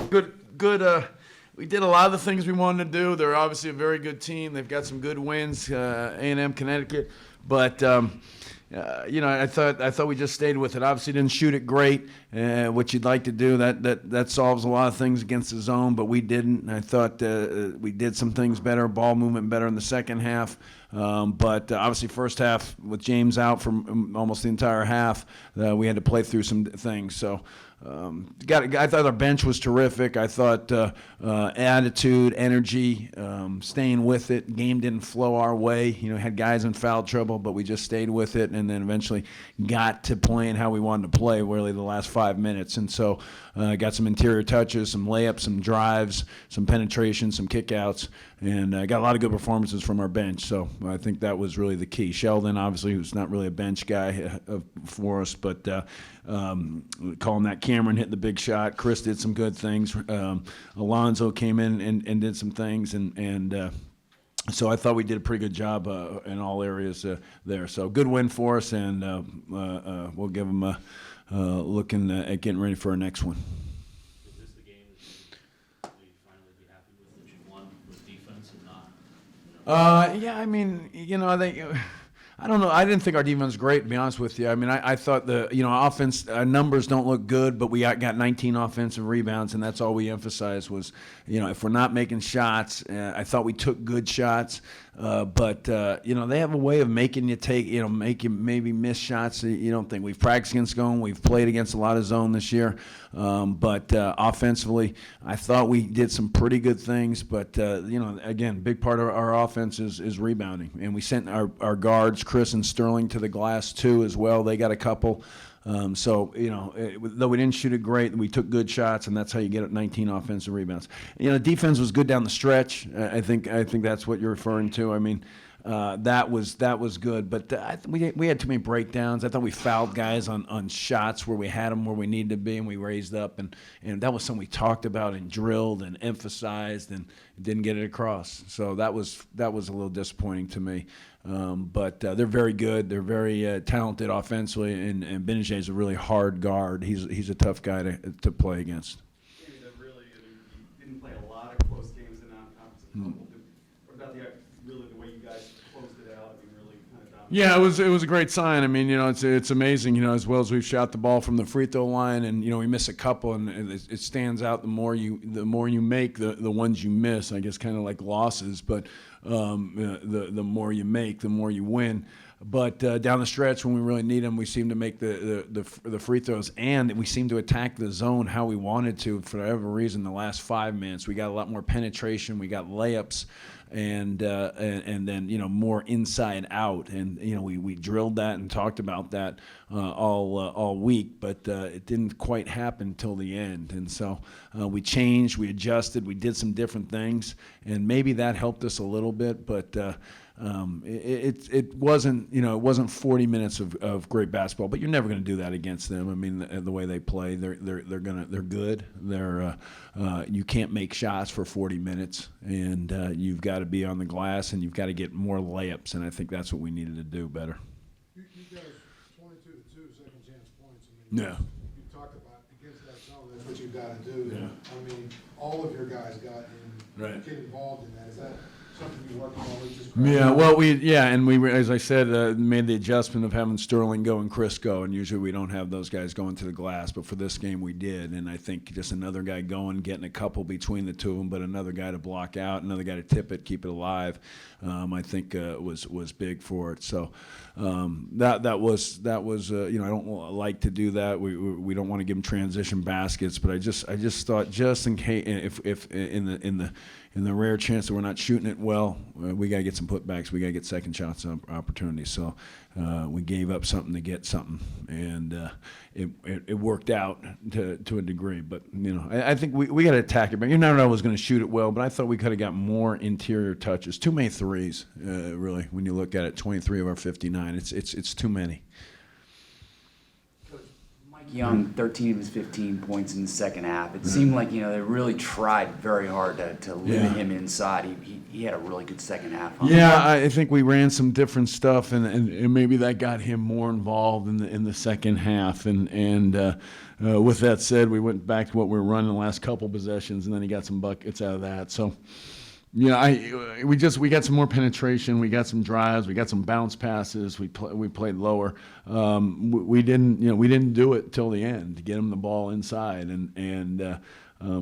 Good. We did a lot of the things we wanted to do. They're obviously a very good team. They've got some good wins, A&M, Connecticut. But I thought we just stayed with it. Obviously, didn't shoot it great, which you'd like to do. That solves a lot of things against the zone, but we didn't. And I thought we did some things better, ball movement better in the second half. But obviously, first half with James out for almost the entire half, we had to play through some things. So. I thought our bench was terrific. I thought attitude, energy, staying with it. Game didn't flow our way. Had guys in foul trouble, but we just stayed with it, and then eventually got to playing how we wanted to play. Really, the last 5 minutes, and so got some interior touches, some layups, some drives, some penetration, some kickouts, and got a lot of good performances from our bench. So I think that was really the key. Sheldon, obviously, who's not really a bench guy for us, but calling that Cameron hit the big shot. Chris did some good things. Alonzo came in and did some things, and so I thought we did a pretty good job in all areas there. So good win for us, and we'll give them looking at getting ready for our next one. Is this the game that you finally be happy with, that you won with defense and not? Yeah, I mean, I don't know. I didn't think our defense was great, to be honest with you. I mean, I thought the offense numbers don't look good, but we got 19 offensive rebounds, and that's all we emphasized was, if we're not making shots. I thought we took good shots, but they have a way of making you take, make you maybe miss shots that you don't think. We've practiced against zone. We've played against a lot of zone this year, but offensively, I thought we did some pretty good things. But again, big part of our offense is rebounding, and we sent our guards, Chris and Sterling, to the glass too as well. They got a couple. Though we didn't shoot it great, we took good shots, and that's how you get 19 offensive rebounds. Defense was good down the stretch. I think that's what you're referring to. I mean, that was good, but we had too many breakdowns. I thought we fouled guys on shots where we had them where we needed to be, and we raised up, and that was something we talked about and drilled and emphasized, and didn't get it across. So that was a little disappointing to me. But they're very good. They're very talented offensively, and Benajay is a really hard guard. He's a tough guy to play against. You didn't play a lot of close games in non-conference. What about the way you guys closed it out? I mean, really kind of dominated. Yeah, it was a great sign. I mean, it's amazing. As well as we've shot the ball from the free throw line, and we miss a couple, and it stands out. The more you make, the ones you miss. I guess kind of like losses, but. The more you make, the more you win. But down the stretch, when we really need them, we seem to make the free throws, and we seem to attack the zone how we wanted to for whatever reason. The last 5 minutes, we got a lot more penetration. We got layups, and then more inside out, and we drilled that and talked about that all week, but it didn't quite happen till the end. And so we changed, we adjusted, we did some different things, and maybe that helped us a little bit, but. It wasn't 40 minutes of great basketball, but you're never going to do that against them. I mean, the way they play, they're good. You can't make shots for 40 minutes, and you've got to be on the glass, and you've got to get more layups, and I think that's what we needed to do better. You guys 22-2 second chance points. I mean, Yeah. You talked about against that zone. That's what you've got to do. Yeah. I mean, all of your guys got in, Right. get involved in that. Is that something you work on all week? Yeah, well, we as I said, made the adjustment of having Sterling go and Chris go, and usually we don't have those guys going to the glass, but for this game we did, and I think just another guy going, getting a couple between the two of them, but another guy to block out, another guy to tip it, keep it alive, I think was big for it. So that was I don't like to do that. We don't want to give them transition baskets, but I just thought just in case if in the rare chance that we're not shooting it well, we got to get some putbacks. We got to get second shots opportunities. So we gave up something to get something, and it worked out to a degree. But I think we got to attack it. But you never know who was going to shoot it well. But I thought we could have got more interior touches. Too many threes, really. When you look at it, 23 of our 59. It's too many. Coach, Young, 13 of his 15 points in the second half. It seemed like, they really tried very hard to limit him inside. He had a really good second half. Yeah, I think we ran some different stuff, and maybe that got him more involved in the second half. And with that said, we went back to what we were running the last couple possessions, and then he got some buckets out of that. So, we got some more penetration. We got some drives. We got some bounce passes. We played lower. We didn't do it till the end to get him the ball inside, and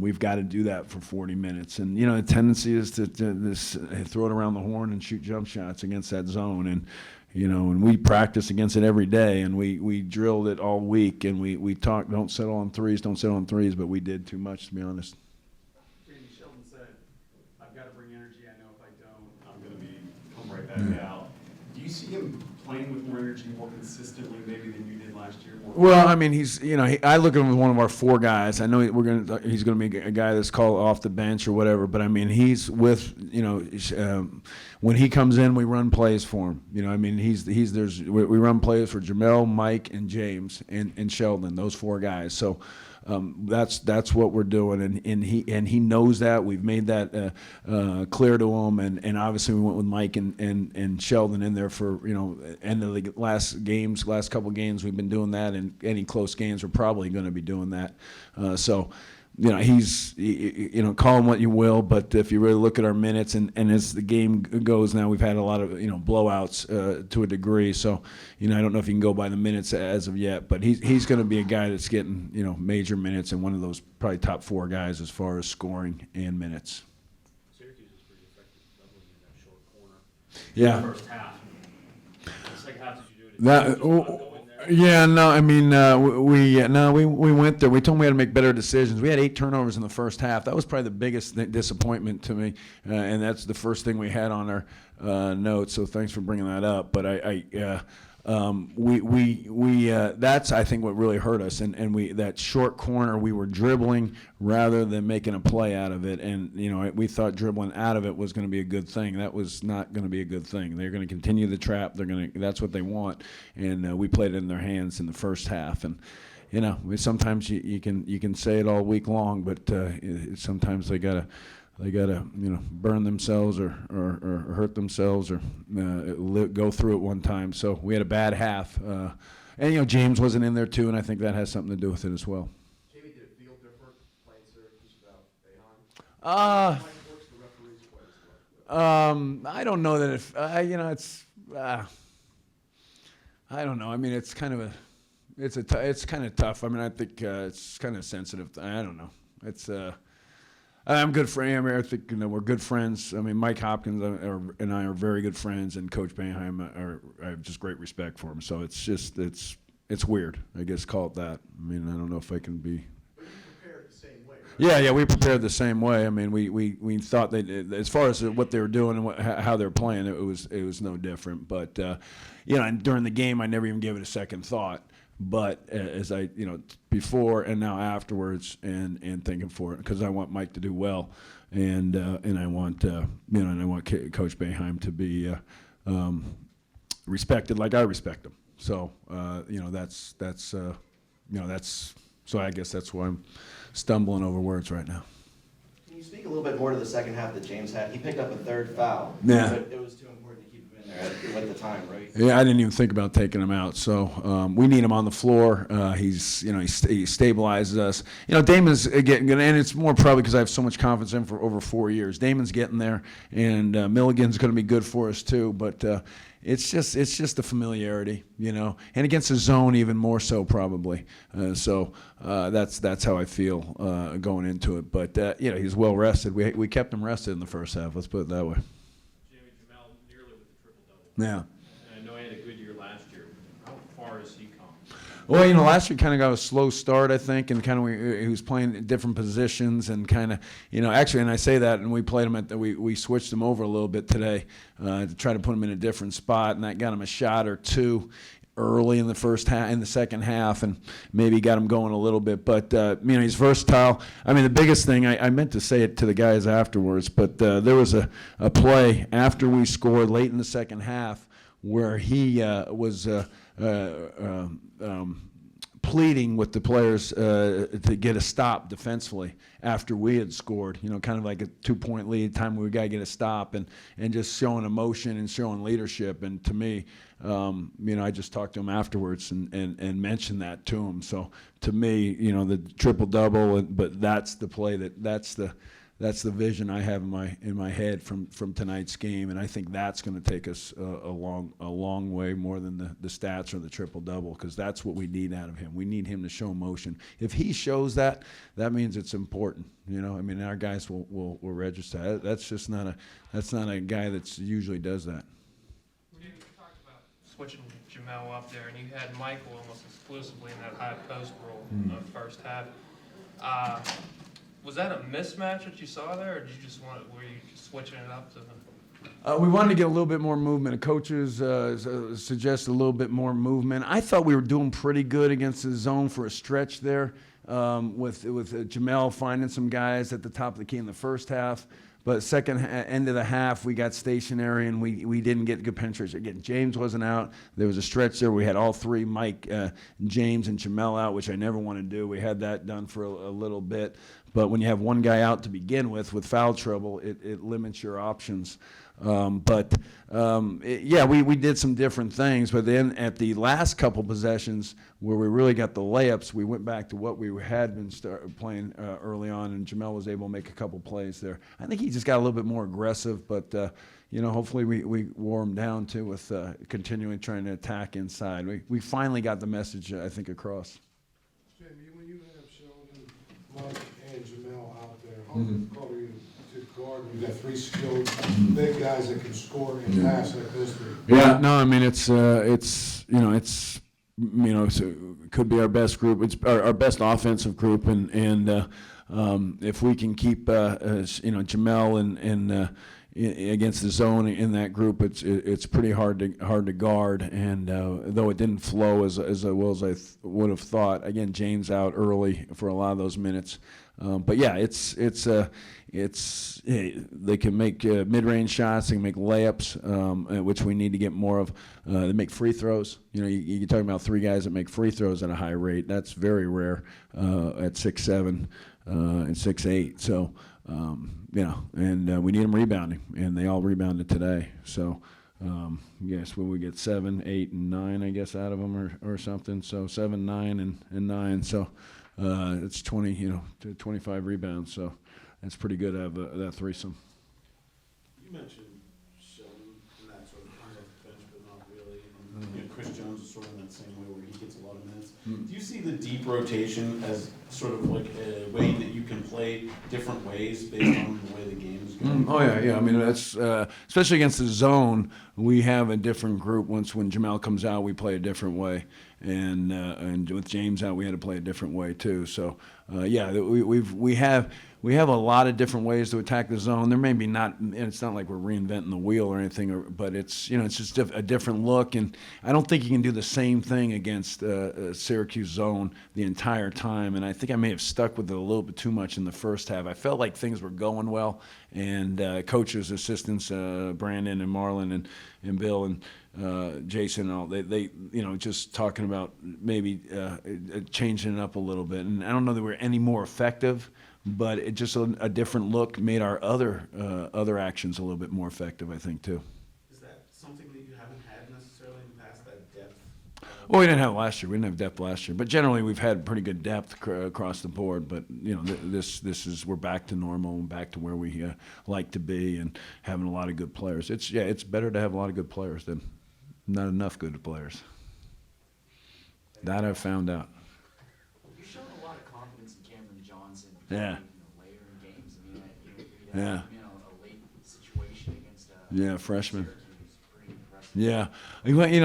we've got to do that for 40 minutes. And the tendency is to throw it around the horn and shoot jump shots against that zone. And we practice against it every day, and we drilled it all week. And we talked, don't settle on threes, but we did too much, to be honest. Jamie, Sheldon said, I've got to bring energy. I know if I don't, I'm going to come right back out. Do you see him playing with more energy, more consistently maybe than you did last year? Well, I mean, I look at him as one of our four guys. I know he's going to be a guy that's called off the bench or whatever, but I mean, he's with, when he comes in, we run plays for him. I mean, we run plays for Jamel, Mike, and James and Sheldon, those four guys. So that's what we're doing, and he knows that. We've made that clear to him, and obviously we went with Mike and Sheldon in there for end of the last couple games. We've been doing that, and any close games we're probably going to be doing that. He's call him what you will, but if you really look at our minutes and as the game goes now, we've had a lot of blowouts to a degree. So I don't know if you can go by the minutes as of yet, but he's going to be a guy that's getting major minutes and one of those probably top four guys as far as scoring and minutes. Syracuse is pretty effective doubling in that short corner. Yeah. The first half. The second half, did you do it? That, yeah, no, I mean, we went there. We told them we had to make better decisions. We had 8 turnovers in the first half. That was probably the biggest disappointment to me, and that's the first thing we had on our notes. So thanks for bringing that up. But that's I think what really hurt us, and that short corner we were dribbling rather than making a play out of it, and we thought dribbling out of it was going to be a good thing. That was not going to be a good thing. They're going to continue the trap. That's what they want, and we played it in their hands in the first half. And sometimes you can say it all week long, but sometimes they gotta burn themselves or hurt themselves or go through it one time. So we had a bad half, and James wasn't in there too, and I think that has something to do with it as well. Jamie, did it feel different playing Syracuse without Boeheim? How works the referees play? I don't know that it's I don't know. I mean, it's kind of it's kind of tough. I mean, I think it's kind of sensitive. I don't know. It's I'm good for him. I think we're good friends. I mean, Mike Hopkins and I are very good friends, and Coach Boeheim I have just great respect for him. So it's weird. I guess call it that. I mean, I don't know if I can be. But you prepared the same way, right? Yeah, we prepared the same way. I mean, we thought as far as what they were doing and how they were playing, it was no different. But and during the game, I never even gave it a second thought. But as I, before and now afterwards, and thinking for it, because I want Mike to do well, and I want and I want Coach Boeheim to be respected like I respect him. So that's so I guess that's why I'm stumbling over words right now. Can you speak a little bit more to the second half that James had? He picked up a third foul. Yeah. But it was too important to keep him in there at the time, right? Yeah, I didn't even think about taking him out. So we need him on the floor. He stabilizes us. Damon's getting good, and it's more probably because I have so much confidence in him for over 4 years. Damon's getting there, and Milligan's going to be good for us too. But it's just the familiarity, and against the zone even more so probably. So that's how I feel going into it. But he's well rested. We kept him rested in the first half. Let's put it that way. Jamie, Jamel nearly with the triple-double. Yeah. And I know he had a good year last year. How far has he come? Well, last year kind of got a slow start, I think, and kind of he was playing in different positions and kind of, actually, and I say that, and we played him we switched him over a little bit today to try to put him in a different spot, and that got him a shot or two early in the second half, and maybe got him going a little bit. But he's versatile. I mean, the biggest thing I meant to say it to the guys afterwards, but there was a play after we scored late in the second half where he was pleading with the players to get a stop defensively after we had scored. Kind of like a 2-point lead, time we got to get a stop, and just showing emotion and showing leadership. And to me, I just talked to him afterwards and mentioned that to him. So to me, the triple double, but that's the play that's the vision I have in my head from tonight's game, and I think that's going to take us a long way more than the stats or the triple double, because that's what we need out of him. We need him to show emotion. If he shows that means it's important. Our guys will register. That's just not a guy that usually does that. You talked about switching Jamel up there, and you had Michael almost exclusively in that high post role in the first half. Was that a mismatch that you saw there, or did you were you just switching it up to We wanted to get a little bit more movement. The coaches suggested a little bit more movement. I thought we were doing pretty good against the zone for a stretch there, with Jamel finding some guys at the top of the key in the first half. But end of the half, we got stationary and we didn't get good penetration. Again, James wasn't out. There was a stretch there. We had all three, Mike, James, and Jamel out, which I never want to do. We had that done for a little bit. But when you have one guy out to begin with foul trouble, it limits your options. We did some different things. But then at the last couple possessions where we really got the layups, we went back to what we had been playing early on, and Jamel was able to make a couple plays there. I think he just got a little bit more aggressive, but hopefully we wore him down too with continuing trying to attack inside. We finally got the message, I think, across. Jamie, when you have Sheldon, Mike, and Jamel out there, how do you cover you to guard? You've got three skilled big guys that can score and pass like those three. Yeah, no, I mean it's it could be our best group. It's our best offensive group, and if we can keep Jamel and against the zone in that group, it's pretty hard to guard. And though it didn't flow as well as I would have thought, again, James out early for a lot of those minutes. But yeah, they can make mid-range shots, they can make layups, which we need to get more of. They make free throws. You're talking about three guys that make free throws at a high rate. That's very rare at 6'7" and 6'8". So and we need them rebounding, and they all rebounded today. So yes, when we get 7, 8, and 9, I guess, out of them or something. So 7, 9, and 9. So it's 20, to 25 rebounds. So that's pretty good to have that threesome. You mentioned Sheldon, and that sort of comes off the bench, but not really. And Chris Jones is sort of in that same way where he gets a lot of minutes. Do you see the deep rotation as sort of like a way that you can play different ways based on the way the game is going? Oh yeah. I mean, that's especially against the zone. We have a different group. When Jamel comes out, we play a different way, and with James out, we had to play a different way too. So we have a lot of different ways to attack the zone. There may be not, and it's not like we're reinventing the wheel or anything, but it's it's just a different look. And I don't think you can do the same thing against Syracuse zone the entire time. And I think I may have stuck with it a little bit too much in the first half. I felt like things were going well, and coaches, assistants, Brandon and Marlon and Bill and Jason and all, they just talking about maybe changing it up a little bit. And I don't know that we're any more effective, but it just a different look made our other actions a little bit more effective, I think, too. Is that something that you haven't had necessarily in the past, that depth? Well, we didn't have it last year. We didn't have depth last year, but generally we've had pretty good depth across the board. But this is we're back to normal and back to where we like to be, and having a lot of good players. It's better to have a lot of good players than not enough good players. That I've found out. You've shown a lot of confidence in Cameron Johnson. Yeah. Later in games. I mean, a late situation against freshman. Syracuse, pretty impressive. Yeah,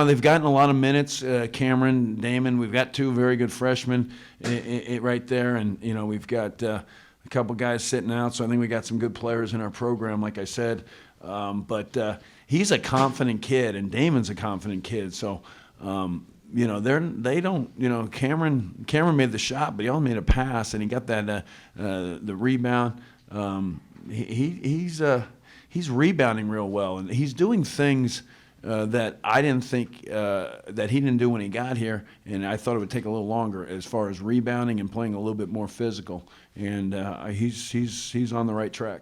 they've gotten a lot of minutes. Cameron, Damon, we've got two very good freshmen right there, and we've got a couple guys sitting out. So I think we got some good players in our program, like I said. But he's a confident kid, and Damon's a confident kid. So they don't. Cameron made the shot, but he only made a pass, and he got that the rebound. He's rebounding real well, and he's doing things that I didn't think that he didn't do when he got here, and I thought it would take a little longer as far as rebounding and playing a little bit more physical. And he's on the right track.